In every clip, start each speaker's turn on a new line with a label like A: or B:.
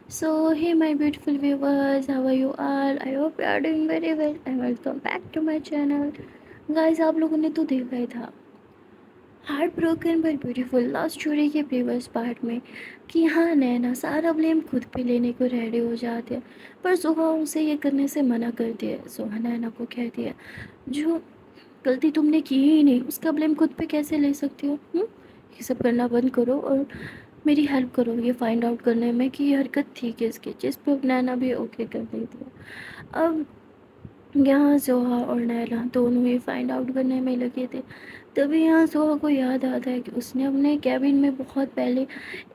A: So, hey, my beautiful viewers, how are you all? I hope you are doing very well and welcome back to my channel. Guys, आप लोगों ने तो देखा ही था heart broken but beautiful love story के previous part में कि हाँ नैना सारा ब्लेम खुद पे लेने को रेडी हो जाती है, पर सुहा उसे ये करने से मना करती है। सुहा नैना को कहती है, जो गलती तुमने की ही नहीं उसका ब्लेम खुद पे कैसे ले सकती हो? ये सब करना बंद करो और मेरी हेल्प करो ये फाइंड आउट करने में कि ये हरकत थी किसकी, जिस पे नैना भी ओके कर देती है। अब यहाँ सोहा और नैना दोनों ही फाइंड आउट करने में लगे थे। तभी यहाँ सोहा को याद आता है कि उसने अपने कैबिन में बहुत पहले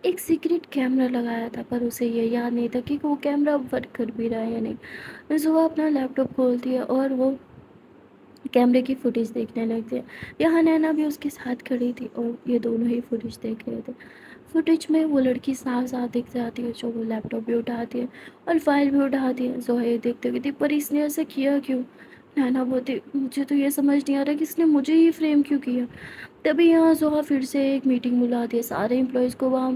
A: एक सीक्रेट कैमरा लगाया था, पर उसे ये याद नहीं था कि वो कैमरा वर्क कर भी रहा है या नहीं। सोहा अपना लैपटॉप खोलती है और वो कैमरे की फुटेज देखने लगती है। यहाँ नैना भी उसके साथ खड़ी थी और ये दोनों ही फुटेज देख रहे थे। फुटेज में वो लड़की साफ साफ दिख जाती है, जो वो लैपटॉप भी उठाती है और फाइल भी उठाती है। जोहे देखते हुए थी, पर इसने ऐसा किया क्यों? नैना बोलती, मुझे तो ये समझ नहीं आ रहा कि इसने मुझे ही फ्रेम क्यों किया। तभी यहाँ जोहा फिर से एक मीटिंग बुलाती है, सारे एम्प्लॉयज़ को वहाँ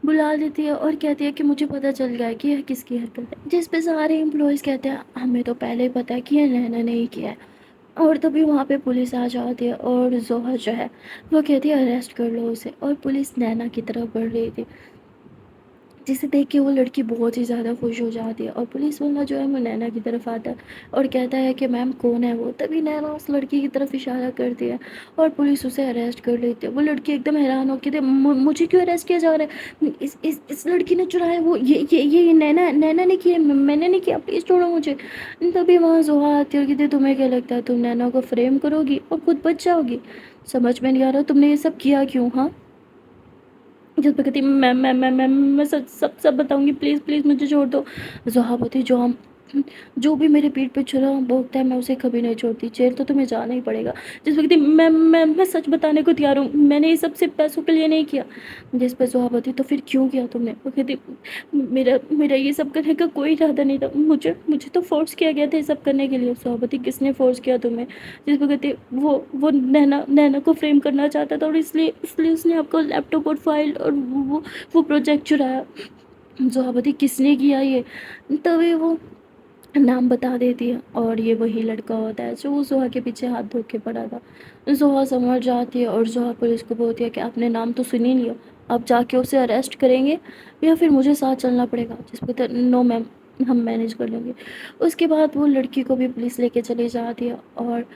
A: बुला देती है और कहती है कि मुझे पता चल गया है कि यह किसकी हरकत है। जिस पे सारे एम्प्लॉयज़ कहते हैं, हमें तो पहले ही पता है कि यह नैना ने ही किया है। और तभी वहाँ पे पुलिस आ जाती है और जोहा जो है वो कहती है अरेस्ट कर लो उसे, और पुलिस नैना की तरफ बढ़ रही थी, जिसे देख के वो लड़की बहुत ही ज़्यादा खुश हो जाती है। और पुलिस वाला जो है वो नैना की तरफ आता है और कहता है कि मैम कौन है वो। तभी नैना उस लड़की की तरफ इशारा करती है और पुलिस उसे अरेस्ट कर लेती है। वो लड़की एकदम हैरान होकर थी, मुझे क्यों अरेस्ट किया जा रहा है? इस लड़की ने चुराया है, वो ये नैना नैना ने किया, मैंने नहीं किया, प्लीज़ छोड़ो मुझे। तभी वहाँ जोहा आती है और कहती है, तुम्हें क्या लगता है तुम नैना को फ्रेम करोगी और खुद बच जाओगी? समझ में नहीं आ रहा तुमने ये सब किया क्यों? हाँ, जिस पे कहती मैं सब बताऊंगी, प्लीज़ प्लीज़ मुझे छोड़ दो। ज़ोहा बोलती, जो भी मेरे पीठ पे छुरा भोंकता है मैं उसे कभी नहीं छोड़ती, जेल तो तुम्हें जाना ही पड़ेगा। जिस पे कहती, मैं सच बताने को तैयार हूँ, मैंने ये सब सिर्फ पैसों के लिए नहीं किया। जिस पे ज़ोहा बोलती, तो फिर क्यों किया तुमने? वो कहती, मेरा मेरा ये सब करने का कोई इरादा नहीं था, मुझे मुझे तो फोर्स किया गया था ये सब करने के लिए। ज़ोहा बोलती, किसने फोर्स किया तुम्हें? जिस पे कहती, वो नैना नैना को फ्रेम करना चाहता था और इसलिए इसलिए उसने आपका लैपटॉप और फाइल और वो प्रोजेक्ट चुराया। ज़ोहा बोलती, किसने किया ये? तभी वो नाम बता देती है और ये वही लड़का होता है जो ज़ोहा के पीछे हाथ धो के पड़ा था। ज़ोहा समझ जाती है और ज़ोहा पुलिस को बोलती है कि आपने नाम तो सुन ही लिया, अब जाके उसे अरेस्ट करेंगे या फिर मुझे साथ चलना पड़ेगा? जिस पे तो नो मैम, हम मैनेज कर लेंगे। उसके बाद वो लड़की को भी पुलिस लेके चली जाती है और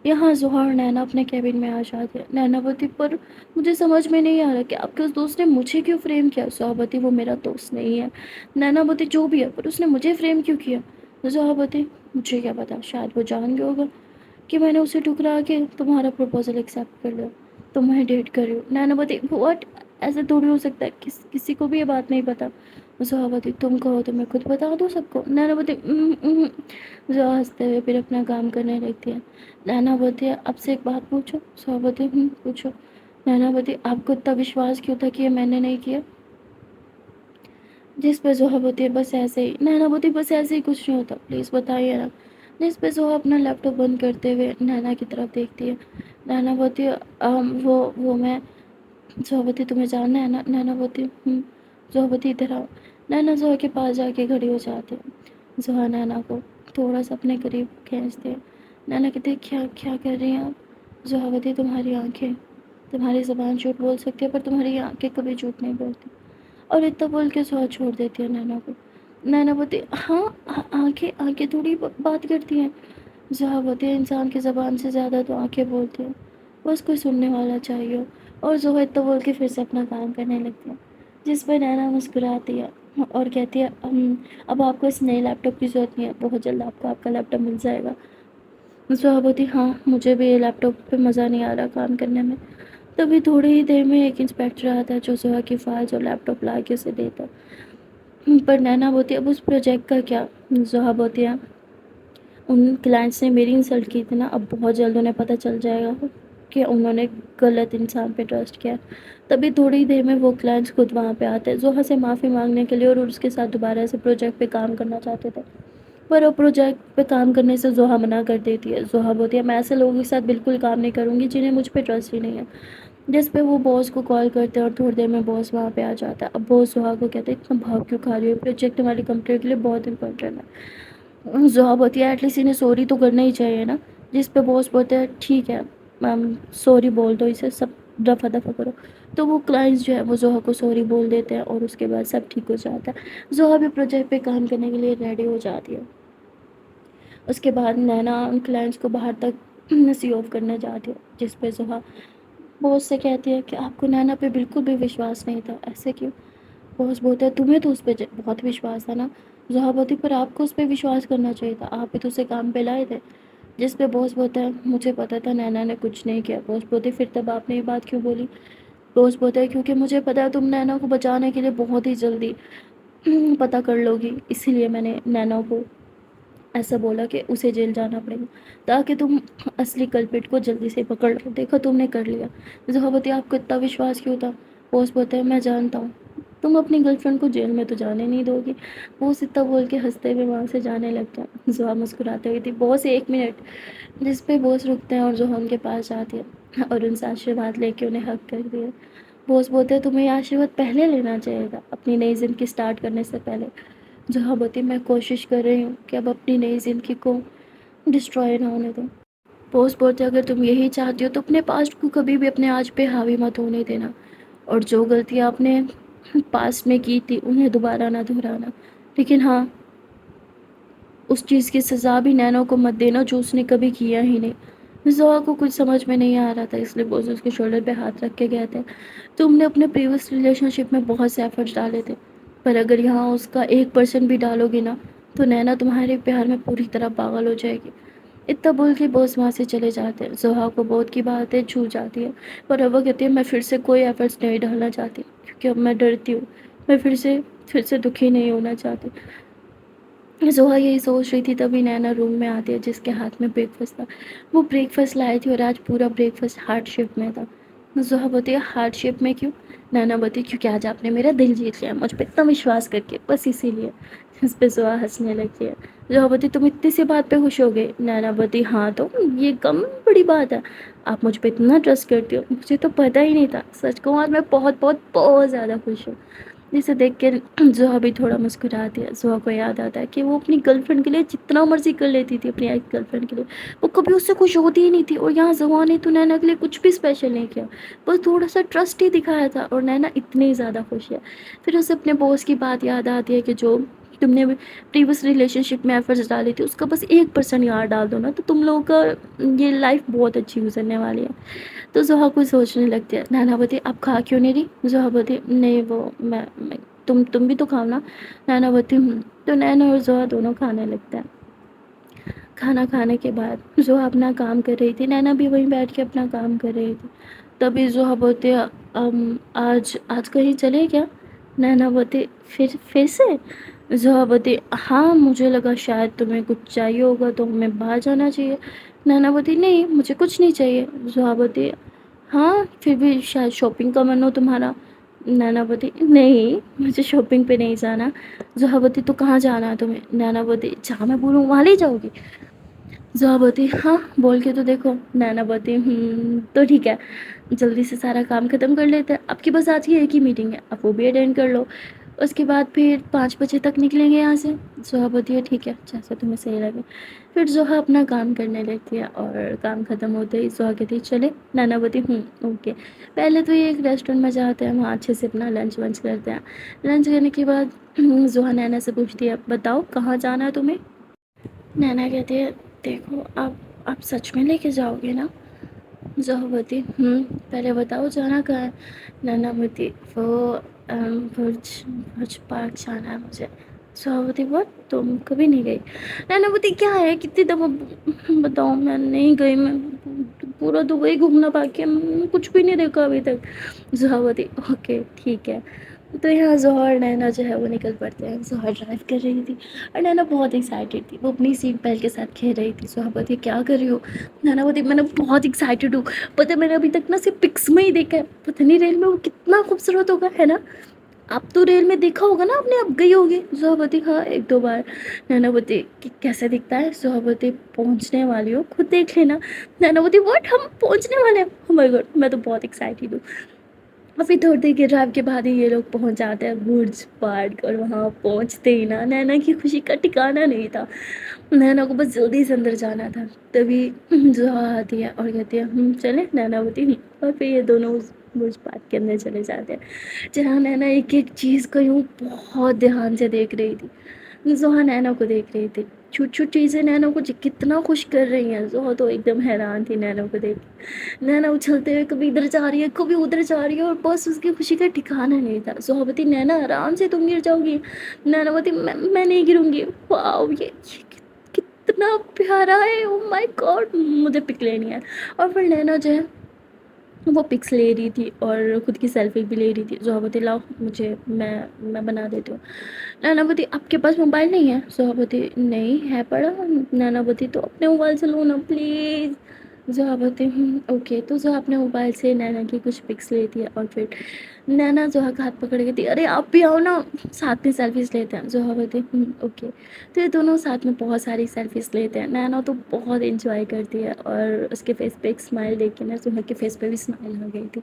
A: यहाँ ज़ोहा और नैना अपने कैबिन में आ जाती है। नैना बोलती, पर मुझे समझ में नहीं आ रहा कि आपके उस दोस्त ने मुझे क्यों फ्रेम किया? ज़ोहा बोलती, वो मेरा दोस्त नहीं है। नैना बोलती, जो भी है, पर उसने मुझे फ्रेम क्यों किया? ज़ोहा बोलती, मुझे क्या पता, शायद वो जान गया होगा कि मैंने उसे ठुकरा के तुम्हारा प्रपोजल एक्सेप्ट कर लिया, तुम्हें डेट कर रही हूँ। नैना बोलती, व्हाट? ऐसे थोड़ी हो सकता है, किसी को भी ये बात नहीं पता। ज़ोहा बोलती, तुम कहो तो मैं खुद बता दूँ सबको। नैना बोलती, ज़ोहा हंसते हुए फिर अपना काम करने लगती है। नैना बोलती है, आपसे एक बात पूछो? ज़ोहा बोलती, पूछो। नैना बोलती, आपको इतना विश्वास क्यों था कि ये मैंने नहीं किया? जिस पे ज़ोहा बोलती है, बस ऐसे ही। नैना बोलती, बस ऐसे ही कुछ नहीं होता, प्लीज़ बताइए ना। जिस पे ज़ोहा अपना लैपटॉप बंद करते हुए नैना की तरफ देखती है। नैना बोलती है, वो मैं। ज़ोहा बोलती, तुम्हें जानना है ना? नैना बोलती, ज़ोहा बोलती, इधर आओ। नैना ज़ोहा के पास जाके खड़ी हो जाती है। ज़ोहा नैना को थोड़ा सा अपने करीब खींचती है। नैना कहती है, क्या क्या कर रही हैं आप? ज़ोहा बोलती, तुम्हारी आंखें, तुम्हारी ज़बान झूठ बोल सकती है पर तुम्हारी आंखें कभी झूठ नहीं बोलती। और इतना बोल के सुहा छोड़ देती है नैना को। नैना बोलती, हाँ, आंखें आंखें थोड़ी बात करती हैं। ज़ोहा बोलती है, इंसान की ज़बान से ज़्यादा तो आंखें बोलती हैं, बस कोई सुनने वाला चाहिए हो। और ज़ोहा इतना बोल के फिर से अपना काम करने लगती है। जिस पर नैना मुस्कुराती है और कहती है, अब आपको इस नए लैपटॉप की ज़रूरत नहीं है, बहुत जल्द आपको आपका लैपटॉप मिल जाएगा। ज़ोहा बोलती, हाँ, मुझे भी ये लैपटॉप पे मज़ा नहीं आ रहा काम करने में। तभी थोड़ी ही देर में एक इंस्पेक्टर आता है जो ज़ोहा की फाइल्स और लैपटॉप ला के उसे देता है। पर नैना बोलती है, अब उस प्रोजेक्ट का क्या? ज़ोहा बोलती है, उन क्लाइंट्स ने मेरी इंसल्ट की थी ना, अब बहुत जल्द उन्हें पता चल जाएगा कि उन्होंने गलत इंसान पे ट्रस्ट किया। तभी थोड़ी देर में वो क्लाइंट्स खुद वहाँ पे आते हैं ज़ोहा से माफ़ी मांगने के लिए और उसके साथ दोबारा से प्रोजेक्ट पे काम करना चाहते थे। पर वो प्रोजेक्ट पे काम करने से ज़ोहा मना कर देती है। ज़ोहा बोलती है, मैं ऐसे लोगों के साथ बिल्कुल काम नहीं करूँगी जिन्हें मुझ पे ट्रस्ट ही नहीं है। جس پہ وہ باس کو کال کرتے ہیں اور تھوڑی دیر میں باس وہاں پہ آ جاتا ہے. اب باس زحا کو کہتے ہیں اتنا بھاگ کیوں کھا رہی ہو, پروجیکٹ ہماری کمپلیٹ کے لیے بہت امپورٹنٹ ہے. زحا بولتی ہے ایٹ لیسٹ انہیں سوری تو کرنا ہی چاہیے نا. جس پہ باس بولتے ہیں ٹھیک ہے میم سوری بول دو اسے, سب دفعہ دفعہ کرو. تو وہ کلائنٹس جو ہے وہ زحا کو سوری بول دیتے ہیں اور اس کے بعد سب ٹھیک ہو جاتا ہے. زحا بھی پروجیکٹ پہ کام کرنے کے لیے ریڈی ہو جاتی ہے. اس کے بعد نینا ان کلائنٹس کو باہر تک سی آف کرنے جاتی ہے, جس پہ زحا باس سے کہتی ہے کہ آپ کو نینا پہ بالکل بھی وشواس نہیں تھا, ایسے کیوں؟ باس بولتا ہے تمہیں تو اس پہ بہت وشواس تھا نا. زحا بولتی پر آپ کو اس پہ وشواس کرنا چاہیے تھا, آپ بھی تو اسے کام پہ لائے تھے. جس پہ باس بولتا ہے مجھے پتا تھا نینا نے کچھ نہیں کیا. باس بولتے پھر تب آپ نے یہ بات کیوں بولی؟ باس بولتا ہے کیونکہ مجھے پتا ہے تم نینا کو بچانے کے لیے بہت ہی جلدی پتہ کر لو گی, اسی لیے میں نے نینا کو ایسا بولا کہ اسے جیل جانا پڑے گا تاکہ تم اصلی کلپٹ کو جلدی سے پکڑ لو. دیکھا تم نے کر لیا. زحا بولتی آپ کو اتنا وشواس کیوں تھا؟ باس بولتا ہے میں جانتا ہوں تم اپنی گرل فرینڈ کو جیل میں تو جانے نہیں دو گی. باس اتنا بول کے ہنستے ہوئے وہاں سے جانے لگتا ہے. زحا مسکراتے ہوئی تھی باس ایک منٹ, جس پہ باس رکتے ہیں اور زحا ان کے پاس جاتی ہے اور ان سے آشیرواد لے کے انہیں ہگ کر دیا. باس بولتے ہیں تمہیں یہ آشیرواد پہلے لینا چاہیے تھا, اپنی نئی زندگی سٹارٹ کرنے سے پہلے. زحا بولتی میں کوشش کر رہی ہوں کہ اب اپنی نئی زندگی کو ڈسٹروائے نہ ہونے دوں. باس بولتے اگر تم یہی چاہتی ہو تو اپنے پاسٹ کو کبھی بھی اپنے آج پہ حاوی مت ہونے دینا, اور جو غلطیاں آپ نے پاسٹ میں کی تھی انہیں دوبارہ نہ دہرانا. لیکن ہاں اس چیز کی سزا بھی نینا کو مت دینا جو اس نے کبھی کیا ہی نہیں. زحا کو کچھ سمجھ میں نہیں آ رہا تھا, اس لیے باس اس کے شولڈر پہ ہاتھ رکھ کے کہتے ہیں تم نے اپنے پریویس ریلیشن شپ میں بہت سے ایفرٹس ڈالے تھے, پر اگر یہاں اس کا 1% بھی ڈالو گی نا تو نینا تمہارے پیار میں پوری طرح پاگل ہو جائے گی. اتنا بول کے باس وہاں سے چلے جاتے ہیں. زحا کو بہت کی باتیں چھو جاتی ہے, پر اب وہ کہتی ہے میں پھر سے کوئی ایفرٹس نہیں ڈالنا چاہتی کیونکہ اب میں ڈرتی ہوں, میں پھر سے دکھی نہیں ہونا چاہتی. زحا یہی سوچ رہی تھی تبھی نینا روم میں آتی ہے جس کے ہاتھ میں بریک فاسٹ تھا. وہ بریک فاسٹ لائی تھی اور آج پورا بریک فاسٹ ہارٹ شیپ میں تھا. زحا بولتی ہے ہارٹ شیپ میں کیوں؟ نینا بولتی کیونکہ آج آپ نے میرا دل جیت لیا مجھ پہ اتنا وشواس کر کے, بس اسی لیے. اس پہ زحا ہنسنے لگتی ہے. زحا بولتی تم اتنی سی بات پہ خوش ہو گئے؟ نینا بولتی ہاں تو یہ کم بڑی بات ہے, آپ مجھ پہ اتنا ٹرسٹ کرتی ہو, مجھے تو پتہ ہی نہیں تھا. سچ کہوں آج میں بہت بہت بہت زیادہ خوش ہوں. جسے دیکھ کے زحا بھی تھوڑا مسکراتی ہے. زحا کو یاد آتا ہے کہ وہ اپنی گرل فرینڈ کے لیے جتنا مرضی کر لیتی تھی, اپنی ایک گرل فرینڈ کے لیے وہ کبھی اس سے خوش ہوتی ہی نہیں تھی. اور یہاں زحا نے تو نینا کے لیے کچھ بھی اسپیشل نہیں کیا, بس تھوڑا سا ٹرسٹ ہی دکھایا تھا, اور نینا اتنی زیادہ خوش ہے. پھر اسے اپنے باس کی بات یاد آتی ہے کہ جو تم نے پریویس ریلیشن شپ میں ایفرٹس ڈالی تھی اس کا بس 1% یاد ڈال دو نا تو تم لوگوں کا یہ لائف بہت اچھی گزرنے والی ہے. تو زحا کچھ سوچنے لگتی ہے. نینا بولتی اب کھا کیوں نہیں رہی؟ زحا بولتی نہیں وہ میں تم بھی تو کھاؤ نا. نینا بولتی تو نینا اور زحا دونوں کھانے لگتے ہیں. کھانا کھانے کے بعد زحا اپنا کام کر رہی تھی, نینا بھی وہیں بیٹھ کے اپنا کام کر رہی تھی. تبھی زحا بولتی آج کہیں چلے کیا؟ نینا بولتی پھر سے؟ زحا بولتی ہاں مجھے لگا شاید تمہیں کچھ چاہیے ہوگا تو ہمیں باہر جانا چاہیے. نینا بولتی نہیں مجھے کچھ نہیں چاہیے. زحا بولتی ہاں پھر بھی شاید شاپنگ کا من ہو تمہارا. نینا بولتی نہیں مجھے شاپنگ پہ نہیں جانا. زحا بولتی تو کہاں جانا ہے تمہیں؟ نینا بولتی جہاں میں بولوں وہاں لے جاؤ گی؟ زحا بولتی ہاں بول کے تو دیکھو. نینا بولتی تو ٹھیک ہے جلدی سے سارا کام ختم کر لیتے ہیں, آپ کے بس آج کی ایک ہی میٹنگ ہے, آپ وہ بھی اٹینڈ کر لو. اس کے بعد پھر 5 بجے تک نکلیں گے یہاں سے. زحا بولتی ہے ٹھیک ہے جیسا تمہیں صحیح لگے. پھر زحا اپنا کام کرنے لگتی ہے اور کام ختم ہوتے ہی زحا کہتی چلے. نینا بولتی اوکے. پہلے تو یہ ایک ریسٹورینٹ میں جاتے ہیں, وہاں اچھے سے اپنا لنچ ونچ کرتے ہیں. لنچ کرنے کے بعد زحا نینا سے پوچھتی ہے بتاؤ کہاں جانا ہے تمہیں؟ نینا کہتی ہے دیکھو آپ سچ میں لے کے جاؤ گے نا؟ زحا بولتی پہلے بتاؤ جانا کہاں ہے؟ نینا بولتی وہ برج پارک جانا ہے مجھے. زحا بولتی بٹ تم کبھی نہیں گئی؟ نینا بولتی کیا ہے کتنی دفعہ بتاؤ میں نہیں گئی, میں پورا دبئی گھومنا باقی ہے, میں نے کچھ بھی نہیں دیکھا ابھی تک. زحا بولتی اوکے ٹھیک ہے. تو یہاں زحا اور نینا جو ہے وہ نکل پڑتے ہیں. زحا ڈرائیو کر رہی تھی اور نینا بہت ایکسائٹیڈ تھی, وہ اپنی سیٹ بیلٹ کے ساتھ کھیل رہی تھی. زحا بولتی کیا کر رہی ہو؟ نینا بولتی میں نے بہت ایکسائٹیڈ ہوں, پتہ ہے میں نے ابھی تک نا صرف پکس میں ہی دیکھا ہے, پتہ نہیں ریل میں وہ کتنا خوبصورت ہوگا ہے نا. आप तो रेल में देखा होगा ना आपने, अब गई होगी सुहावती, हाँ 1-2 बार। नैनावती कि कैसे दिखता है, सुहावती पहुँचने वाली हो, खुद देख लेना। नैनावती व्हाट, हम पहुँचने वाले हैं, ओह माय गॉड मैं तो बहुत एक्साइटेड हूँ। और फिर थोड़ी देर के ड्राइव के बाद ही ये लोग पहुंच जाते हैं बुर्ज पार्क, और वहाँ पहुंचते ही ना नैना की खुशी का ठिकाना नहीं था। नैना को बस जल्दी से अंदर जाना था। तभी जुहा आती है और कहती है चले नैनावती। और फिर ये दोनों उस बुर्ज पार्क के अंदर चले जाते हैं, जहाँ नैना एक एक चीज़ को यूँ बहुत ध्यान से देख रही थी। ज़ोहा नैना को देख रही थी, छोटी-छोटी चीज़ें नैना को कितना खुश कर रही हैं। ज़ोहा तो एकदम हैरान थी नैना को देख के। नैना उछलते हुए कभी इधर जा रही है, कभी उधर जा रही है, और बस उसकी खुशी का ठिकाना नहीं था। ज़ोहावती नैना आराम से, तुम गिर जाओगी। नैनावती मैं नहीं गिरूँगी। वाओ ये कितना प्यारा है, ओह माय गॉड मुझे पिक लेनी है। और फिर नैना जो है वो पिक्स ले रही थी और खुद की सेल्फी भी ले रही थी। ज़ोहावती लाओ मुझे, मैं बना देती हूँ। नैनावती आपके पास मोबाइल नहीं है? ज़ोहावती नहीं है पड़ा। नैनावती तो अपने मोबाइल से लो ना प्लीज़। ज़ोहावती ओके। तो ज़ोहा अपने मोबाइल से नैना की कुछ पिक्स लेती है, और फिर नैना ज़ोहा का हाथ पकड़ के थी, अरे आप भी आओ ना साथ में सेल्फीज़ लेते हैं। ज़ोहावती ओके। तो ये दोनों साथ में बहुत सारी सेल्फीज़ लेते हैं। नैना तो बहुत एंजॉय करती है, और उसके फेस पे एक स्माइल देख के ना ज़ोहा के फेस पे भी स्माइल आ गई थी।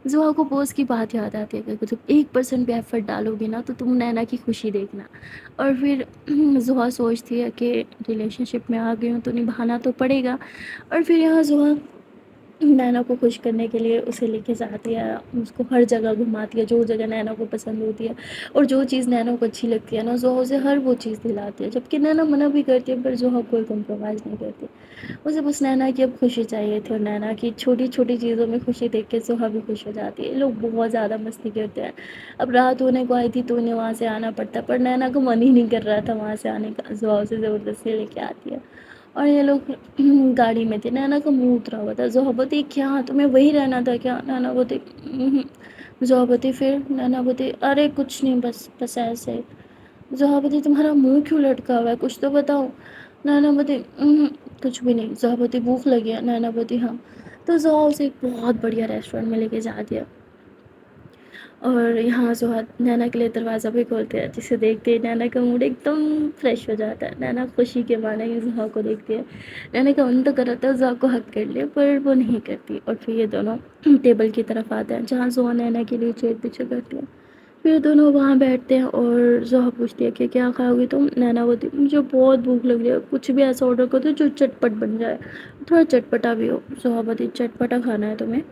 A: ज़ोहा को बोस की बात याद आती है कि अगर तुम 1% भी एफर्ट डालोगी ना तो तुम नैना की खुशी देखना। और फिर ज़ोहा सोचती है कि रिलेशनशिप में आ गई हूँ तो निभाना तो पड़ेगा। और फिर यहाँ ज़ोहा नैना को खुश करने के लिए उसे लेके जाती है, उसको हर जगह घुमाती है जो जगह नैना को पसंद होती है, और जो चीज़ नैना को अच्छी लगती है ना ज़ोहा उसे हर वो चीज़ दिलाती है, जबकि नैना मना भी करती है पर ज़ोहा कोई कॉम्प्रोमाइज़ नहीं करती। उसे बस नैना की अब खुशी चाहिए थी, और नैना की छोटी छोटी चीज़ों में खुशी देख के ज़ोहा भी खुश हो जाती है। ये लोग बहुत ज़्यादा मस्ती करते हैं। अब रात होने को आई थी तो उन्हें वहाँ से आना पड़ता, पर नैना को मन ही नहीं कर रहा था वहाँ से आने का। ज़ोहा उसे ज़बरदस्ती लेके आती है, और ये लोग गाड़ी में थे। नैना का मुंह उतरा हुआ था। ज़ोहाबती क्या तुम्हें वही रहना था क्या? नैना बोती ज़ोहाबती फिर नैना बोती अरे कुछ नहीं, बस बस ऐसे ही। ज़ोहाबती तुम्हारा मुंह क्यों लटका हुआ है, कुछ तो बताओ। नैना बोती कुछ भी नहीं। ज़ोहाबती भूख लगी है? नैना बोती हाँ। तो ज़ोहा उसे एक बहुत बढ़िया रेस्टोरेंट में लेके जा दिया, और यहाँ सुहाग नैना के लिए दरवाज़ा भी खोलते हैं, जिसे देखते ही नैना का मूड एकदम फ्रेश हो जाता है। नैना खुशी के मारे ही सुहाग को देखती है। नैना का मन तो कर रहा था सुहाग को हक कर ले, पर वो नहीं करती, और फिर ये दोनों टेबल की तरफ आते हैं जहाँ जोहा नैना के लिए चेयर पीछे करती है। फिर दोनों वहाँ बैठते हैं, और जोहा पूछती है कि क्या खाओगी तुम? नैना बोलती मुझे बहुत भूख लग रही है, कुछ भी ऐसा ऑर्डर कर दो जो चटपट बन जाए, थोड़ा चटपटा भी हो। जोहा बोलती चटपटा खाना है तुम्हें?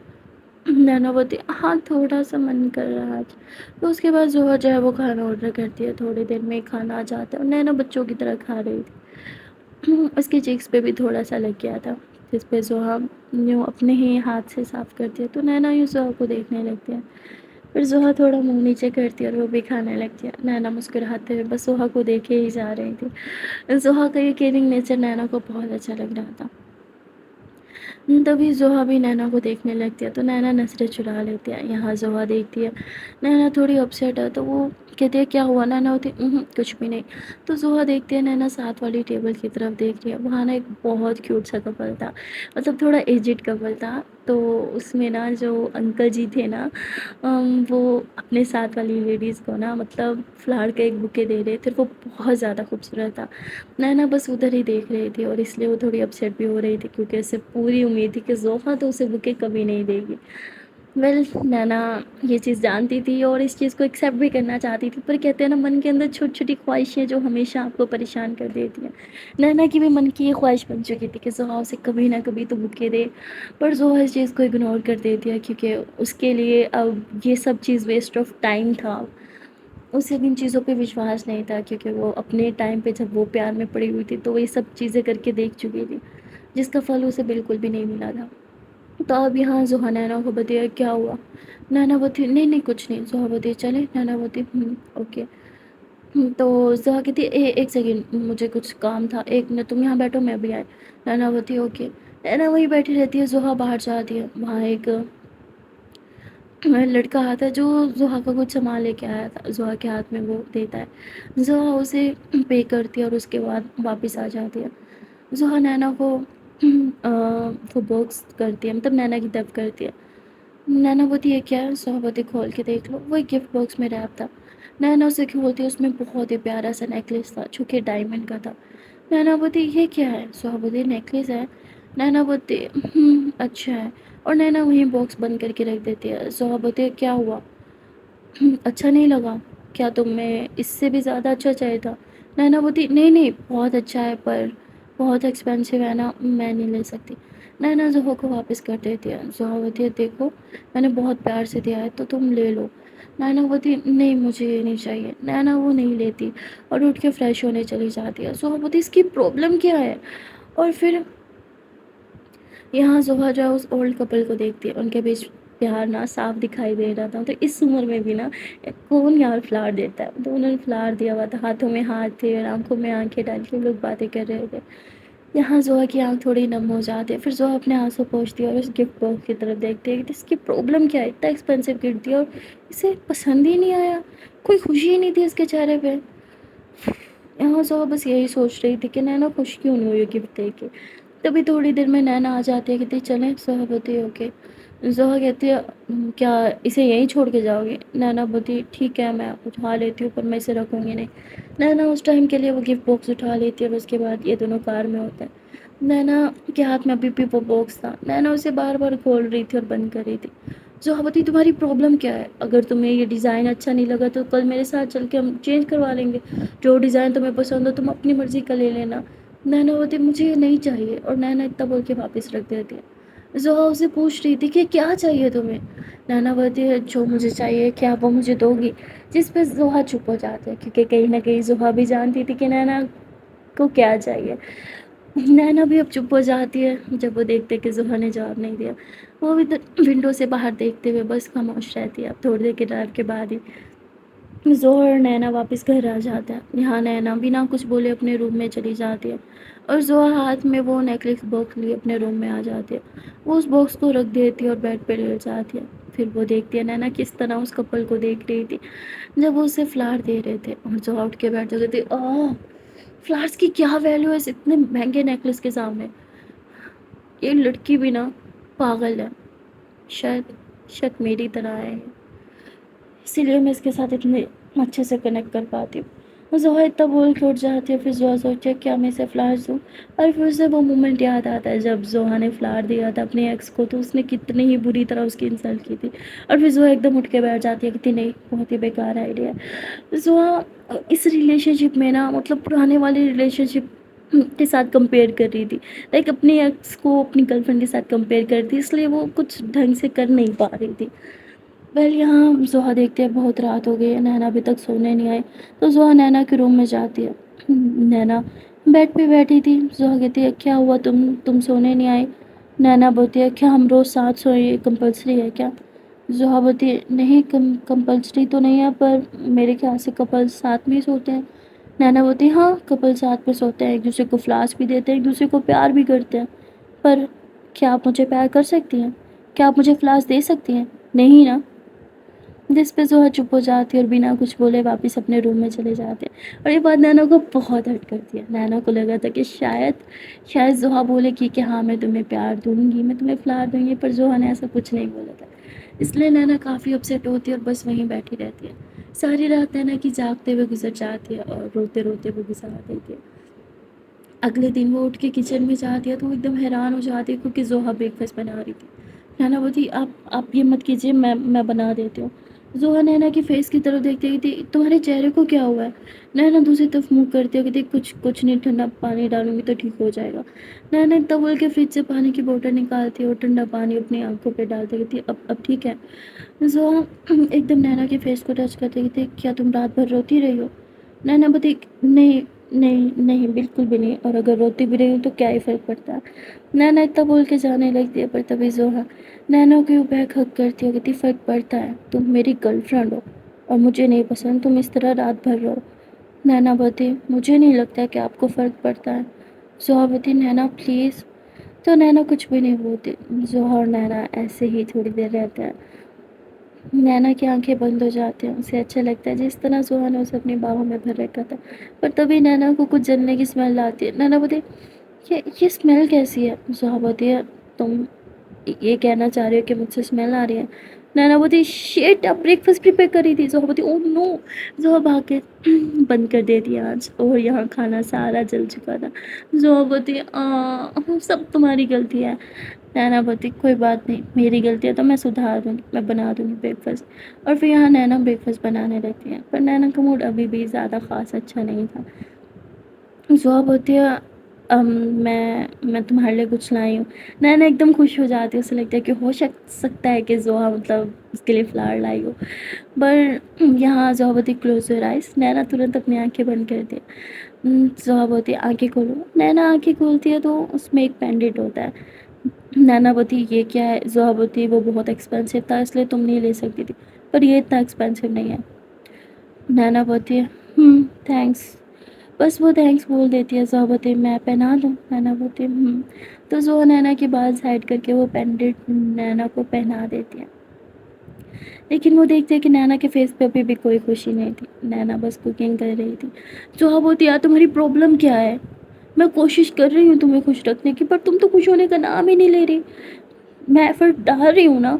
A: नैना बोलती हाँ थोड़ा सा मन कर रहा है आज। तो उसके बाद जोहा जो है वो खाना ऑर्डर करती है, थोड़ी देर में ही खाना आ जाता है, और नैना बच्चों की तरह खा रही थी। उसकी चीक्स पे भी थोड़ा सा लग गया था, जिस पे जोहा यूँ अपने ही हाथ से साफ़ करती है। तो नैना यूँ जोहा को देखने लगती है, फिर जोहा थोड़ा मुंह नीचे करती है और वो भी खाने लगती है। नैना मुस्कुराते हुए बस जोहा को देखे ही जा रही थी। जोहा का ये केयरिंग नेचर नैना को बहुत अच्छा लग रहा था। तभी ज़ोहा भी नैना को देखने लगती है, तो नैना नज़रें चुरा लेती है। यहाँ ज़ोहा देखती है नैना थोड़ी अपसेट है, तो वो कहती है क्या हुआ? नैना होती कुछ भी नहीं। तो ज़ोहा देखती है नैना साथ वाली टेबल की तरफ देख रही है। वहाँ ना एक बहुत क्यूट सा कपल था, मतलब थोड़ा एजिड कपल था। तो उसमें ना जो अंकल जी थे ना, वो अपने साथ वाली लेडीज़ को ना मतलब फ्लावर का एक बुके दे रहे थे। वो बहुत ज़्यादा खूबसूरत था। नैना बस उधर ही देख रही थी, और इसलिए वो थोड़ी अपसेट भी हो रही थी, क्योंकि उसे पूरी उम्मीद थी कि ज़ोहा तो उसे बुके कभी नहीं देगी। वेल नैना ये चीज़ जानती थी और इस चीज़ को एक्सेप्ट भी करना चाहती थी, पर कहते हैं ना मन के अंदर छोटी-छोटी ख्वाहिशें जो हमेशा आपको परेशान कर देती हैं। नैना की भी मन की ये ख्वाहिश बन चुकी थी कि ज़ोहा उसे कभी ना कभी तो बुके दे, पर ज़ोहा इस चीज़ को इग्नोर कर देती है, क्योंकि उसके लिए अब ये सब चीज़ वेस्ट ऑफ टाइम था। उसे इन चीज़ों पे विश्वास नहीं था, क्योंकि वो अपने टाइम पे जब वो प्यार में पड़ी हुई थी तो वो ये सब चीज़ें करके देख चुकी थी, जिसका फल उसे बिल्कुल भी नहीं मिला था। तो अब यहाँ ज़ोहा नैना को बताया क्या हुआ? नैना बोती नहीं नहीं कुछ नहीं। ज़ोहा बोती चले? नैना बोती ओके। तो ज़ोहा कहती एक सेकेंड मुझे कुछ काम था, 1 मिनट तुम यहाँ बैठो मैं भी आई। नैना बोती ओके। नैना वहीं बैठी रहती है, ज़ोहा बाहर जाती है। वहाँ एक लड़का आता है जो ज़ोहा का कुछ सामान लेके आया था, ज़ोहा के हाथ में वो देता है। ज़ोहा उसे पे करती है और उसके बाद वापस आ जाती है। ज़ोहा नैना को वो बॉक्स करती है, मतलब नैना की तरफ करती है। नैना बोलती है क्या है? सुहा बोलती खोल के देख लो, वही गिफ्ट बॉक्स में रैप था। नैना उसे खोलती है, उसमें बहुत ही प्यारा सा नेकलेस था जो कि डायमंड का था। नैना बोलती ये क्या है? सुहा बोलती नेकलेस है। नैना बोलती अच्छा है। और नैना वहीं बॉक्स बंद करके रख देती है। सुहा बोलती है क्या हुआ? अच्छा नहीं लगा? क्या तुम्हें इससे भी ज़्यादा अच्छा चाहिए था? नैना बोलती नहीं नहीं बहुत अच्छा है पर बहुत एक्सपेंसिव है ना, मैं नहीं ले सकती। नैना ज़ोहो को वापस कर देती है। ज़ोहो बोलती है देखो मैंने बहुत प्यार से दिया है तो तुम ले लो। नैना बोलती नहीं मुझे ये नहीं चाहिए। नैना वो नहीं लेती और उठ के फ्रेश होने चली जाती है। ज़ोहो बोलती इसकी प्रॉब्लम क्या है? और फिर यहाँ ज़ोहा जो है उस ओल्ड कपल को देखती है, उनके बीच प्यार ना साफ दिखाई दे रहा था। तो इस उम्र में भी ना कौन यार फ्लावर देता है? तो उन्होंने फ्लावर दिया हुआ था, हाथों में हाथ थे और आंखों में आंखें डाल के लोग बातें कर रहे थे। यहाँ ज़ोहा की आंख थोड़ी नम हो जाती है। फिर ज़ोहा अपने आंसू पोंछती है और उस गिफ्ट बॉक्स की तरफ देखती है कि इसकी प्रॉब्लम क्या है? इतना एक्सपेंसिव गिफ्ट दिया और इसे पसंद ही नहीं आया, कोई खुशी ही नहीं थी इसके चेहरे पे। यहाँ ज़ोहा बस यही सोच रही थी कि नैना खुश क्यों नहीं हुई गिफ्ट दे के। तभी थोड़ी देर में नैना आ जाती है, कहती चलें? ज़ोहा बोलती है ओके। ज़ोहा कहती है क्या इसे यहीं छोड़ के जाओगे?" नैना बोलती ठीक है मैं उठा लेती हूँ पर मैं इसे रखूँगी नहीं। नैना उस टाइम के लिए वो गिफ्ट बॉक्स उठा लेती है और उसके बाद ये दोनों कार में होते हैं। नैना के हाथ में अभी भी वो बॉक्स था। नैना उसे बार-बार खोल रही थी और बंद कर रही थी। ज़ोहा बोलती तुम्हारी प्रॉब्लम क्या है? अगर तुम्हें ये डिज़ाइन अच्छा नहीं लगा तो कल मेरे साथ चल के हम चेंज करवा लेंगे। जो डिज़ाइन तुम्हें पसंद हो तुम अपनी मर्ज़ी का ले लेना। नैना बोलती मुझे ये नहीं चाहिए और नैना इतना बोल के वापस रख देती है। ज़ोहा उसे पूछ रही थी कि क्या चाहिए तुम्हें? नैना बोलती है जो मुझे चाहिए क्या वो मुझे दोगी? जिस पे ज़ोहा चुप हो जाता है क्योंकि कहीं न कहीं ज़ोहा भी जानती थी कि नैना को क्या चाहिए। नैना भी अब चुप हो जाती है जब वो देखते कि ज़ोहा ने जवाब नहीं दिया। वो भी विंडो से बाहर देखते हुए बस खामोश रहती है। अब थोड़ी देर के ड्राइव के बाद ही ज़ोहर और नैना वापस घर आ जाते हैं। यहाँ नैना बिना कुछ बोले अपने रूम में चली जाती है और ज़ोहा हाथ में वो नेकलेस बॉक्स लिए अपने रूम में आ जाती है। वो उस बॉक्स को रख देती है और बेड पे लेट जाती है। फिर वो देखती है नैना किस तरह उस कपल को देख रही थी जब वो उसे फ्लावर दे रहे थे और ज़ोहा उठ के बैठ जाती थी। फ्लावर्स की क्या वैल्यू है इस इतने महंगे नेकलेस के सामने? ये लड़की भी ना पागल है। शायद शायद मेरी तरह है, इसीलिए मैं इसके साथ इतने अच्छे से कनेक्ट कर पाती हूँ। ज़ोहा इतना बोल के उठ जाती है। फिर ज़ोहा सोचती है क्या मैं इसे फ्लावर्स दूँ? और फिर उसे वो मोमेंट याद आता है जब ज़ोहा ने फ्लावर दिया था अपने एक्स को तो उसने कितनी ही बुरी तरह उसकी इंसल्ट की थी। और फिर ज़ोहा एकदम उठ के बैठ जाती है कि नहीं बहुत ही बेकार आइडिया है। ज़ोहा इस रिलेशनशिप में ना मतलब पुराने वाले रिलेशनशिप के साथ कंपेयर कर रही थी। लाइक अपने एक्स को अपनी गर्लफ्रेंड के साथ कंपेयर कर रही थी, इसलिए वो कुछ ढंग से कर नहीं पा रही थी। यहाँ ज़ोहा देखते हैं बहुत रात हो गई है, नैना अभी तक सोने नहीं आई। तो ज़ोहा नैना के रूम में जाती है। नैना बेड पे बैठी थी। ज़ोहा कहती है क्या हुआ तुम सोने नहीं आई? नैना बोलती है क्या हम रोज़ साथ सोए ये कंपल्सरी है क्या? ज़ोहा बोलती है नहीं कंपल्सरी तो नहीं है पर मेरे ख्याल से कपल साथ में ही सोते हैं। नैना बोलती है हाँ कपल साथ में सोते हैं, एक दूसरे को फ्लावर्स भी देते हैं, एक दूसरे को प्यार भी करते हैं। पर क्या आप मुझे प्यार कर सकती हैं? क्या आप मुझे फ्लावर्स दे सकती हैं? नहीं ना? जिस पे ज़ोहा चुप हो जाती है और बिना कुछ बोले वापस अपने रूम में चले जाते हैं। और ये बात नैना को बहुत हर्ट करती है। नैना को लगा था कि शायद शायद ज़ोहा बोले कि हाँ मैं तुम्हें प्यार दूँगी, मैं तुम्हें फ्लावर दूँगी, पर ज़ोहा ने ऐसा कुछ नहीं बोला था। इसलिए नैना काफ़ी अपसेट होती है और बस वहीं बैठी रहती है। सारी रात नैना की जागते हुए गुजर जाती है और रोते-रोते वो गुज़ार देती है। अगले दिन वो उठ के किचन में जाती है तो वो एकदम हैरान हो जाती है क्योंकि ज़ोहा ब्रेकफ़ास्ट बना रही थी। नैना बोलती आप ये मत कीजिए, मैं बना देती हूँ। ज़ोहा नैना के फेस की तरफ देखते कहती तुम्हारे चेहरे को क्या हुआ है? नैना दूसरी तरफ मुँह करती है कहती कुछ कुछ नहीं, ठंडा पानी डालूँगी तो ठीक हो जाएगा। नैना इतना बोल के फ्रिज से पानी की बोतल निकालती है और ठंडा पानी अपनी आँखों पे डालती कहती अब ठीक है? ज़ोहा एकदम नैना के फेस को टच करते कहती क्या तुम रात भर रोती रही हो? नैना बोलती नहीं, नहीं, नहीं बिल्कुल भी नहीं, और अगर रोती भी रही हूँ तो क्या ही फ़र्क पड़ता है। नैना इतना बोल के जाने लगती है पर तभी ज़ोहा नैना के ऊपर बैक हग करती है, कहती फ़र्क पड़ता है, तुम मेरी गर्लफ्रेंड हो और मुझे नहीं पसंद तुम इस तरह रात भर रहो। नैना बोलती मुझे नहीं लगता कि आपको फ़र्क पड़ता है। ज़ोहा बोलती नैना प्लीज़। तो नैना कुछ भी नहीं बोलती। ज़ोहा और नैना ऐसे ही थोड़ी देर रहते हैं। नैना की आंखें बंद हो जाती हैं। उसे अच्छा लगता है जिस तरह सुहा ने उसे अपनी बाहों में भर रखा था। पर तभी नैना को कुछ जलने की स्मेल आती है। नैना बोलती ये स्मेल कैसी है? सुहा बोलती है तुम یہ کہنا چاہ رہے ہو کہ مجھ سے اسمیل آ رہی ہے؟ نینا بولتی شیٹ، اب بریک فاسٹ پریپیئر کری تھی. زہا بولتی او نو. زہا بھاگ کے بند کر دیتی آنچ، اور یہاں کھانا سارا جل چکا تھا. زہا بولتی سب تمہاری غلطی ہے. نینا بولتی کوئی بات نہیں، میری غلطی ہے تو میں سدھار دوں گی، میں بنا دوں گی بریک فاسٹ. اور پھر یہاں نینا بریک فاسٹ بنانے لگتی ہیں، پر نینا کا موڈ ابھی بھی زیادہ خاص اچھا نہیں تھا. زہا بولتی ہے میں تمہارے لیے کچھ لائی ہوں. نینا ایک دم خوش ہو جاتی ہے، اسے لگتا ہے کہ ہو سکتا ہے کہ زہا مطلب اس کے لیے فلاور لائی ہو. پر یہاں زہا بولتی کلوز یور آئز. نینا ترنت اپنی آنکھیں بند کرتی ہے. زہا بولتی آنکھیں کھولو. نینا آنکھیں کھولتی ہے تو اس میں ایک پینڈنٹ ہوتا ہے. نینا بولتی یہ کیا ہے؟ زہا بولتی وہ بہت ایکسپینسو تھا اس لیے تم نہیں لے سکتی تھی، پر یہ اتنا ایکسپینسو نہیں ہے. نینا بولتی ہے تھینکس. بس وہ تھینکس بول دیتی ہے. زہا بولتی میں پہنا دوں؟ نینا بولتی تو زہا نینا کی بات سائڈ کر کے وہ پینڈنٹ نینا کو پہنا دیتی ہے. لیکن وہ دیکھتے کہ نینا کے فیس پہ ابھی بھی کوئی خوشی نہیں تھی. نینا بس کوکنگ کر رہی تھی. زہا بولتی یار تمہاری پرابلم کیا ہے؟ میں کوشش کر رہی ہوں تمہیں خوش رکھنے کی، پر تم تو خوش ہونے کا نام ہی نہیں لے رہی. میں ایفرٹ ڈال رہی ہوں نا.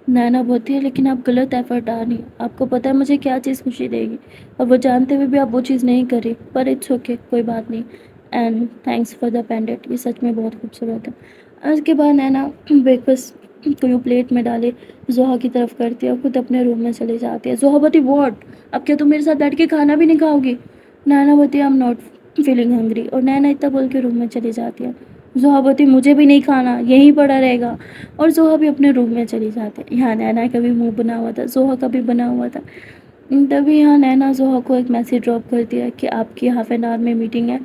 A: نینا بولتی ہے لیکن آپ غلط ایفرٹ ڈال رہی ہیں. آپ کو پتہ ہے مجھے کیا چیز خوشی دے گی، اور وہ جانتے ہوئے بھی آپ وہ چیز نہیں کر رہی. پر اٹس اوکے، کوئی بات نہیں. اینڈ تھینکس فار دا پینڈنٹ، یہ سچ میں بہت خوبصورت ہے. اس کے بعد نینا بریک فاسٹ کو یوں پلیٹ میں ڈالے زہا کی طرف کرتی ہے اور خود اپنے روم میں چلی جاتی ہے. زہا بولتی واٹ، اب کیا تم میرے ساتھ بیٹھ کے کھانا بھی نہیں کھاؤ گی؟ نینا بولتی I am not feeling hungry, اور نینا اتنا بول کے روم میں چلی جاتی ہے. زہا بولتی مجھے بھی نہیں کھانا، یہیں پڑا رہے گا. اور زہا بھی اپنے روم میں چلی جاتی ہے. یہاں نینا کا بھی منہ بنا ہوا تھا، زہا کا بھی بنا ہوا تھا. تبھی یہاں نینا زہا کو ایک میسیج ڈراپ کرتی ہے کہ آپ کی ہاف این آور میں میٹنگ ہے،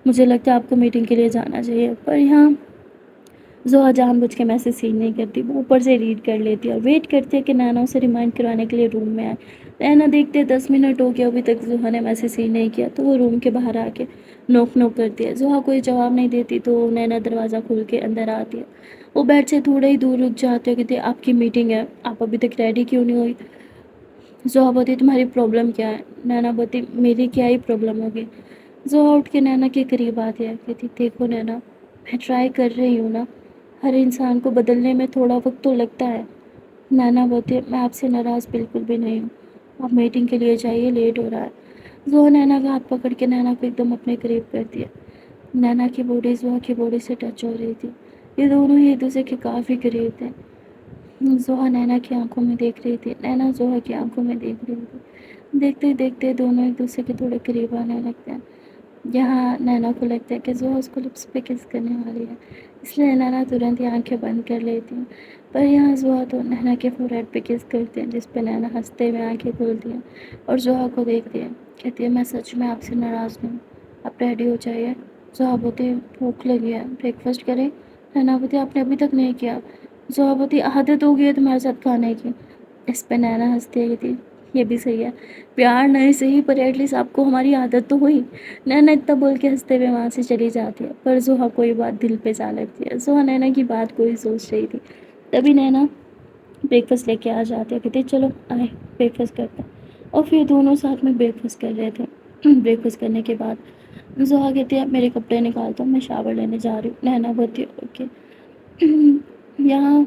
A: مجھے لگتا ہے آپ کو میٹنگ کے لیے جانا چاہیے. پر یہاں زہا جان بوجھ کے میسیج سین نہیں کرتی، وہ اوپر سے ریڈ کر لیتی ہے اور ویٹ کرتی ہے کہ نینا اسے ریمائنڈ کرانے کے لیے روم میں آئے. نینا دیکھتے 10 منٹ ہو گیا ابھی تک زہا نے میسیج سین نہیں کیا، تو وہ روم کے باہر آ کے نوک نوک کرتی ہے. زہا کوئی جواب نہیں دیتی تو نینا دروازہ کھول کے اندر آتی ہے. وہ بیڈ سے تھوڑے ہی دور رک جاتے ہیں، کہتے آپ کی میٹنگ ہے، آپ ابھی تک ریڈی کیوں نہیں ہوئی؟ زہا بولتی تمہاری پرابلم کیا ہے؟ نینا بولتی میری کیا ہی پرابلم ہوگی؟ زہا اٹھ کے نینا کے قریب آتی ہے، کہتی دیکھو نینا، میں ٹرائی کر رہی ہوں نا، ہر انسان کو بدلنے میں تھوڑا وقت تو لگتا ہے. نینا بولتی میں آپ سے ناراض بالکل بھی نہیں ہوں، آپ میٹنگ کے لیے جائیے، لیٹ ہو رہا ہے. زہا نینا کا ہاتھ پکڑ کے نینا کو ایک دم اپنے قریب کرتی ہے. نینا کی باڈی زہا کی باڈی سے ٹچ ہو رہی تھی. یہ دونوں ہی ایک دوسرے کے کافی قریب تھے. زہا نینا کی آنکھوں میں دیکھ رہی تھی، نینا زہا کی آنکھوں میں دیکھ رہی تھی. دیکھتے دیکھتے دونوں ایک دوسرے کے تھوڑے قریب آنے لگتے ہیں. یہاں نینا کو لگتا ہے کہ زہا اس کو لپس پہ کس کرنے والی ہے، اس لیے نینا ترنت ہی آنکھیں بند کر لیتی ہیں. پر یہاں زہا تو نینا کے فور ہیڈ پہ کس کرتے ہیں، جس پہ نینا ہنستے ہوئے آنکھیں کھولتی ہیں اور زہا کو دیکھتی ہے. کہتی ہے میں سچ میں آپ سے ناراض نہیں ہوں، آپ ریڈی ہو جائیے. زہا بولتی بھوک لگی ہے، بریک فاسٹ کریں؟ نینا بولتی آپ نے ابھی تک نہیں کیا. زہا بولتی عادت ہو گئی ہے تمہارے ساتھ کھانے کی. اس پہ نینا ہنستی ہے، تھی یہ بھی صحیح ہے، پیار نہیں صحیح پر ایٹ لیسٹ آپ کو ہماری عادت تو ہوئی. نینا اتنا بول کے ہنستے ہوئے وہاں سے چلی جاتی ہے. پر زہا کوئی بات دل پہ جا لگتی ہے. زہا نینا کی بات کوئی سوچ رہی تھی. تبھی نینا بریک فاسٹ لے کے آ جاتے ہیں، کہتے چلو آئے بریک فاسٹ کرتے ہیں. اور پھر دونوں ساتھ میں بریک فاسٹ کر رہے تھے. بریک فاسٹ کرنے کے بعد زہا کہتی ہے میرے کپڑے نکالتا ہوں، میں شاور لینے جا رہی ہوں. نینا بولتی ہے اوکے. یہاں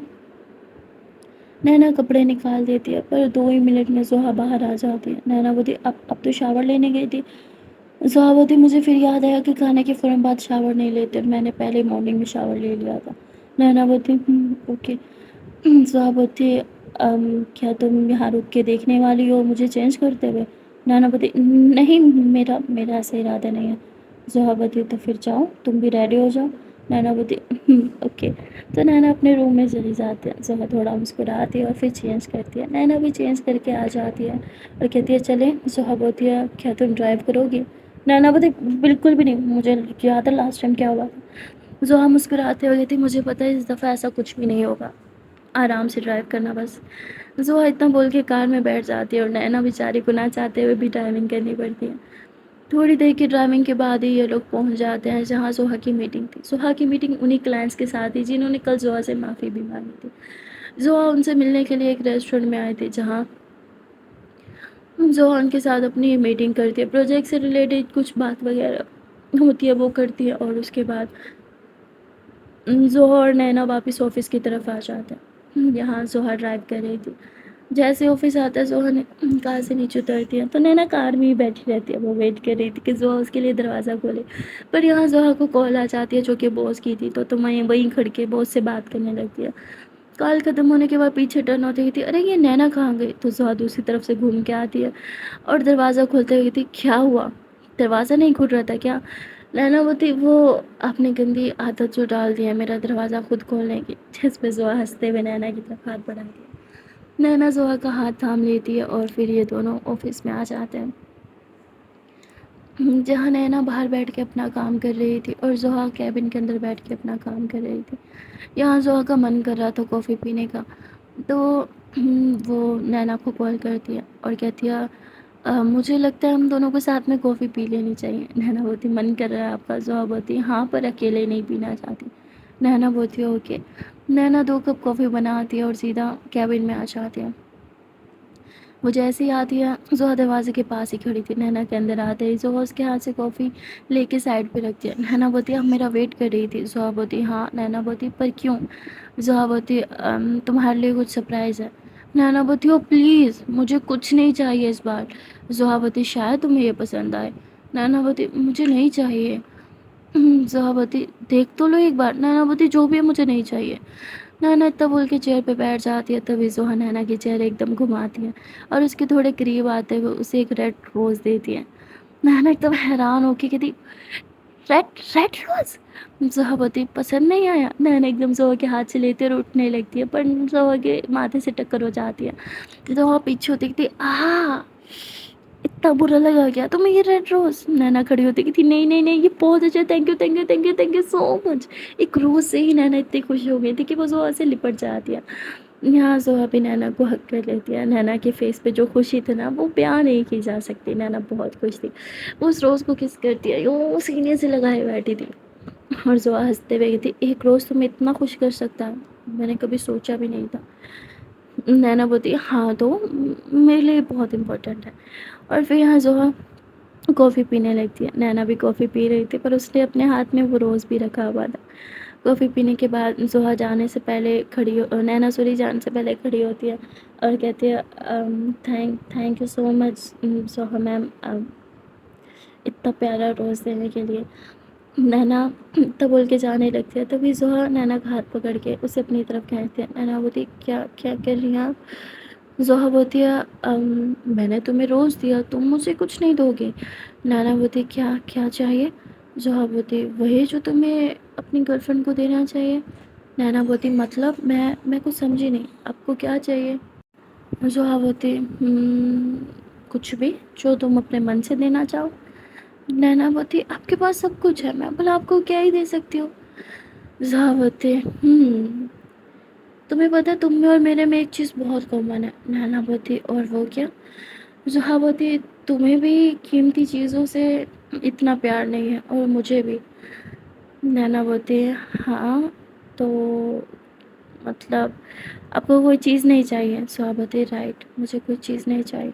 A: نینا کپڑے نکال دیتی ہے، پر 2 ہی منٹ میں زہا باہر آ جاتی ہے. نینا بولتی اب تو شاور لینے گئی تھی. زہا بولتی مجھے پھر یاد آیا کہ کھانے کے فوراً بعد شاور نہیں لیتے، میں نے پہلے مارننگ میں شاور لے لیا تھا. نینا بولتی اوکے. زہا بولتی کیا تم یہاں رک کے دیکھنے والی ہو مجھے چینج کرتے ہوئے؟ نینا بولتی نہیں، میرا ایسا ارادہ نہیں ہے. زہا بولتی تو پھر جاؤ، تم بھی ریڈی ہو جاؤ. نینا بولتی اوکے. تو نینا اپنے روم میں چلی جاتی ہے. زہا تھوڑا مسکراتی ہے اور پھر چینج کرتی ہے. نینا بھی چینج کر کے آ جاتی ہے اور کہتی ہے چلیں. زہا بولتی ہے کیا تم ڈرائیو کرو گی؟ نینا بولتی بالکل بھی نہیں، مجھے یاد ہے لاسٹ ٹائم کیا ہوا تھا. زہا مسکراتے ہوئے کہتی مجھے پتہ ہے اس دفعہ ایسا کچھ بھی نہیں ہوگا، آرام سے ڈرائیو کرنا بس. زہا اتنا بول کے کار میں بیٹھ جاتی ہے اور نینا بیچاری کو نہ چاہتے ہوئے بھی ڈرائیونگ کرنی پڑتی ہے. تھوڑی دیر کی ڈرائیونگ کے بعد ہی یہ لوگ پہنچ جاتے ہیں جہاں زہا کی میٹنگ تھی. زہا کی میٹنگ انہی کلائنٹس کے ساتھ تھی جنہوں نے کل زہا سے معافی بھی مانگی تھی. زہا ان سے ملنے کے لیے ایک ریسٹورینٹ میں آئے تھے جہاں زہا ان کے ساتھ اپنی میٹنگ کرتی ہے، پروجیکٹ سے ریلیٹڈ کچھ بات وغیرہ ہوتی ہے وہ کرتی ہے. اور اس کے بعد زہا اور نینا واپس آفس کی طرف آ جاتے ہیں. یہاں زہا ڈرائیو کر رہی تھی. جیسے آفس آتا ہے زہا نے کار سے نیچے اترتی ہے تو نینا کار میں ہی بیٹھی رہتی ہے. وہ ویٹ کر رہی تھی کہ زہا اس کے لیے دروازہ کھولے، پر یہاں زہا کو کال آ جاتی ہے جو کہ باس کی تھی. تو میں وہیں کھڑ کے باس سے بات کرنے لگتی ہے. کال ختم ہونے کے بعد پیچھے ٹرن ہوتی ہوئی تھی، ارے یہ نینا کہاں گئی؟ تو زہا دوسری طرف سے گھوم کے آتی ہے اور دروازہ کھولتے ہوئی تھی. کیا ہوا؟ دروازہ نہیں کھل رہا تھا کیا؟ نینا بولتی وہ آپ نے گندی عادت جو ڈال دی ہے میرا دروازہ خود کھولنے کی. جس پہ زہا ہنستے ہوئے نینا کی طرف ہاتھ بڑھاتی ہے. نینا زہا کا ہاتھ تھام لیتی ہے اور پھر یہ دونوں آفس میں آ جاتے ہیں، جہاں نینا باہر بیٹھ کے اپنا کام کر رہی تھی اور زہا کیبن کے اندر بیٹھ کے اپنا کام کر رہی تھی. یہاں زہا کا من کر رہا تھا کافی پینے کا، تو وہ نینا کو کال کرتی ہے اور کہتی ہے مجھے لگتا ہے ہم دونوں کو ساتھ میں کافی پی لینی چاہیے. نینا بولتی من کر رہا ہے آپ کا؟ زہا بولتی ہاں پر اکیلے نہیں پینا چاہتی. نینا بولتی ہے اوکے. نینا 2 کپ کافی بناتی ہے اور سیدھا کیبن میں آ جاتی ہے. وہ جیسے ہی آتی ہے زہا دروازے کے پاس ہی کھڑی تھی. نینا کے اندر آتے ہی زہا اس کے ہاتھ سے کافی لے کے سائڈ پہ رکھتی ہے. نینا بولتی ہے اب میرا ویٹ کر رہی تھی. زہا بولتی ہاں. نینا بولتی پر کیوں؟ زہا بولتی تمہارے لیے کچھ سرپرائز ہے. نینا بولتی ہو پلیز مجھے کچھ نہیں چاہیے اس بار. زہا بولتی شاید تمہیں یہ پسند آئے. نینا بولتی مجھے نہیں چاہیے. زہا بولتی دیکھ تو لو ایک بار. نینا بولتی جو بھی ہے مجھے نہیں چاہیے. نینا اتنا بول کے چیئر پہ بیٹھ جاتی ہے. تبھی زہا نینا کی چیئر ایک دم گھماتی ہے اور اس کے تھوڑے قریب آتے ہوئے اسے ایک ریڈ روز دیتی ہے. نینا ایک دم حیران ہو کے کہتی ریڈ روز؟ زہا بولتی پسند نہیں آیا؟ نینا ایک دم زہا کے ہاتھ سے لیتے اور اٹھنے لگتی ہے پر زہا کے ماتھے سے ٹکر ہو جاتی ہے. زہا پیچھے ہوتی کہتی اتنا برا لگا کیا تمہیں یہ ریڈ روز؟ نینا کھڑی ہوتی کہتی نہیں یہ بہت اچھا، تھینک یو سو مچ. ایک روز سے ہی نینا اتنی خوش ہو گئی تھی کہ وہ زہا سے لپٹ جاتی ہے. یہاں زہا بھی نینا کو حگ کر لیتی ہے. نینا کے فیس پہ جو خوشی تھی نا وہ بیان نہیں کی جا سکتی. نینا بہت خوش تھی. وہ اس روز کو کس کرتی ہے یوں سینے سے لگائے بیٹھی تھی اور زہا ہنستے ہوئے کہتی ایک روز تمہیں اتنا خوش کر سکتا ہے؟ میں نے کبھی سوچا بھی نہیں تھا. نینا بولتی ہاں تو میرے لیے بہت امپورٹنٹ ہے. اور پھر یہاں زہا کافی پینے لگتی ہے. نینا بھی کافی پی رہی تھی پر اس نے اپنے ہاتھ میں وہ روز بھی رکھا ہوا تھا. کافی پینے کے بعد زہا جانے سے پہلے نینا سوری جانے سے پہلے کھڑی ہوتی ہے اور کہتی ہے تھینک یو سو مچ زہا میم اتنا پیارا روز دینے کے لیے. نینا تب بول کے جانے لگتی ہے. تبھی زہا نینا کا ہاتھ پکڑ کے اسے اپنی طرف کھینچتی ہے. نینا بولتی کیا کر رہی ہیں آپ؟ زہا بولتی ہے میں نے تمہیں روز دیا تم مجھے کچھ نہیں دو گے. نینا بولتی کیا چاہیے؟ زہا بولتی وہی جو تمہیں اپنی گرل فرینڈ کو دینا چاہیے. نینا بولتی مطلب میں کچھ سمجھی نہیں، آپ کو کیا چاہیے؟ زہا بولتی کچھ بھی جو تم اپنے من سے دینا چاہو. نینا بولتی آپ کے پاس سب کچھ ہے، میں بھلا آپ کو کیا ہی دے سکتی ہوں. زہا بولتی تمہیں پتہ ہے تم میں اور میرے میں ایک چیز بہت کامن ہے. نینا بولتی اور وہ کیا؟ زہا بولتی تمہیں بھی قیمتی چیزوں سے اتنا پیار نہیں ہے اور مجھے بھی. نینا بولتی ہاں تو مطلب آپ کو کوئی چیز نہیں چاہیے؟ زہا بولتی رائٹ مجھے کوئی چیز نہیں چاہیے.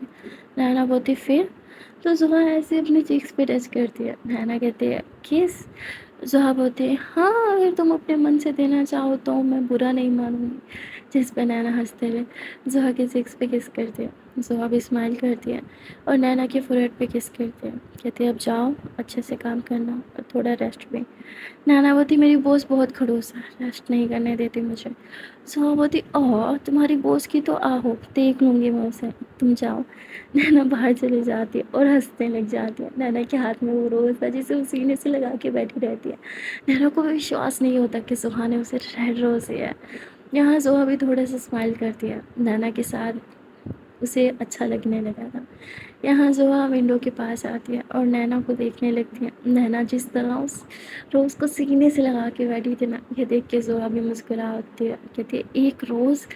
A: نینا بولتی پھر؟ تو زہا ایسے اپنی چیکس پہ ٹچ کرتی ہے. نینا کہتی ہے کس؟ زہا بولتی ہاں اگر تم اپنے من سے دینا چاہو تو میں برا نہیں مانوں گی. جس پہ نینا ہنستے ہوئے زہا کے چیکس پہ کس کرتی ہے. زہا بھی اسمائل کرتی ہے اور نینا کے فورہیڈ پہ کس کرتی ہے. کہتی ہے اب جاؤ اچھے سے کام کرنا اور تھوڑا ریسٹ بھی. نینا بولتی میری باس بہت کھڑوس ہے، ریسٹ نہیں کرنے دیتی مجھے. زہا بولتی تمہاری باس کی تو آہو دیکھ لوں گی میں اسے، تم جاؤ. نینا باہر چلی جاتی ہے اور ہنسنے لگ جاتی ہے. نینا کے ہاتھ میں وہ روز تھا جسے وہ سینے سے لگا کے بیٹھی رہتی ہے. نینا کو وشواس نہیں ہوتا کہ زہا نے اسے ریڈ روز دیا ہے. یہاں زہا بھی تھوڑا سا اسمائل کرتی ہے. نینا کے ساتھ اسے اچھا لگنے لگا تھا. یہاں زہا ونڈو کے پاس آتی ہے اور نینا کو دیکھنے لگتی ہے. نینا جس طرح اس روز کو سینے سے لگا کے بیٹھی تھی نا، یہ دیکھ کے زہا بھی مسکراتی ہے. کہتی ہے ایک روز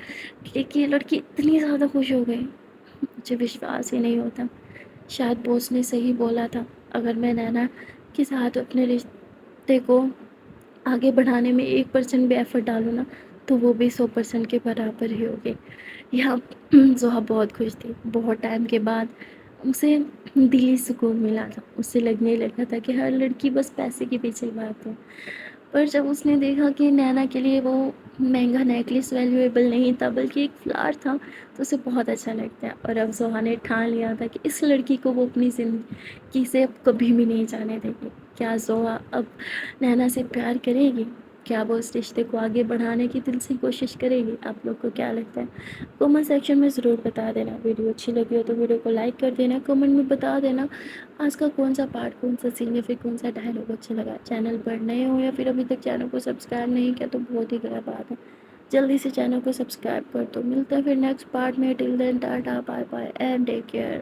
A: کہ یہ لڑکی اتنی زیادہ خوش ہو گئی، مجھے وشواس ہی نہیں ہوتا. شاید باس نے صحیح بولا تھا، اگر میں نینا کے ساتھ اپنے رشتے کو آگے بڑھانے میں 1% بھی ایفرٹ ڈالوں نا تو وہ بھی 100% کے برابر ہی ہوگی. یہاں زہا بہت خوش تھی. بہت ٹائم کے بعد اسے دلی سکون ملا تھا. اسے لگنے لگا تھا کہ ہر لڑکی بس پیسے کے پیچھے بھاگتی ہے پر جب اس نے دیکھا کہ نینا کے لیے وہ مہنگا نیکلس ویلیویبل نہیں تھا بلکہ ایک فلاور تھا تو اسے بہت اچھا لگتا ہے، اور اب زحا نے ٹھان لیا تھا کہ اس لڑکی کو وہ اپنی زندگی سے اب کبھی بھی نہیں جانے دے گی۔ کیا زحا اب نینا سے پیار کرے گی؟ کیا وہ اس رشتے کو آگے بڑھانے کی دل سے کوشش کرے گی؟ آپ لوگ کو کیا لگتا ہے؟ کمنٹ سیکشن میں ضرور بتا دینا۔ ویڈیو اچھی لگی ہو تو ویڈیو کو لائک کر دینا، کمنٹ میں بتا دینا آج کا کون سا پارٹ، کون سا سین یا پھر کون سا ڈائلاگ اچھا لگا۔ چینل پر نئے ہو یا پھر ابھی تک چینل کو سبسکرائب نہیں کیا تو بہت ہی غلط بات ہے، جلدی سے چینل کو سبسکرائب کر دو۔ ملتا ہے پھر نیکسٹ پارٹ میں، till then tata bye bye and take care.